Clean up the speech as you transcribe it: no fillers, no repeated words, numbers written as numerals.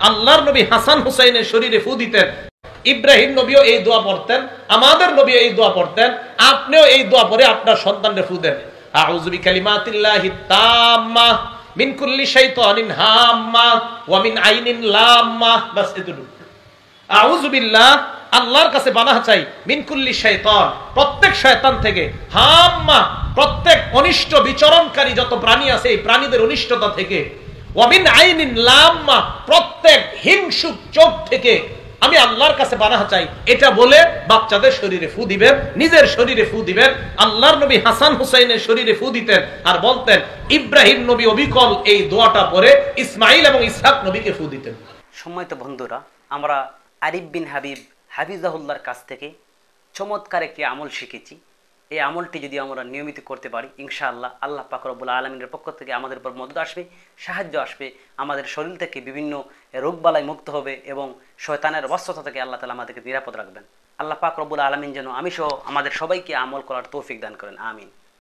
আল্লাহর নবী হাসান হুসাইনের শরীরে ফু দিতেন, ইব্রাহিম নবীও এই দোয়া পড়তেন, আমাদের নবী এই দোয়া পড়তেন, আপনিও এই দোয়া পড়ে আপনার সন্তানকে ফু দেন। আউযু বিকালিমাতিল্লাহিত তাম্মা মিন কুল্লি শাইতানিন হাম্মা ওয়া মিন আইনিন লাম্মা। বাস এতটুকু। আউযু বিল্লাহ, আল্লাহর কাছে পানাহ চাই, মিন কুল্লি শাইতান, প্রত্যেক শয়তান থেকে, হাম্মা, প্রত্যেক অনিষ্ট বিচরণকারী যত প্রাণী আছে এই প্রাণীদের অনিষ্টতা থেকে, ওয়া মিন আইনিন লাম্মা, প্রত্যেক হিংসুক চোখ থেকে আমি আল্লাহর কাছে পানাহ চাই। এটা বলে বাচ্চাদের শরীরে ফু দিবেন, নিজের শরীরে ফু দিবেন। আল্লাহর নবী হাসান হুসাইনের শরীরে ফু দিতেন আর বলতেন, ইব্রাহিম নবী অবিকল এই দোয়াটা পড়ে ইসমাইল এবং ইসহাক নবীকে ফু দিতেন। সম্মানিত বন্ধুরা, আমরা আরিফ বিন হাবিব হাফিজাহুল্লাহর কাছ থেকে চমৎকার একটি আমল শিখেছি। এই আমলটি যদি আমরা নিয়মিত করতে পারি, ইনশাআল্লাহ আল্লাহ পাক রব্বুল আলামিনের পক্ষ থেকে আমাদের উপর মদদ আসবে, সাহায্য আসবে, আমাদের শরীর থেকে বিভিন্ন রোগবালাই মুক্ত হবে এবং শয়তানের বশ্যতা থেকে আল্লাহ তাআলা আমাদেরকে নিরাপদ রাখবেন। আল্লাহ পাক রব্বুল আলামিন যেন আমি সহ আমাদের সবাইকে আমল করার তৌফিক দান করেন। আমিন।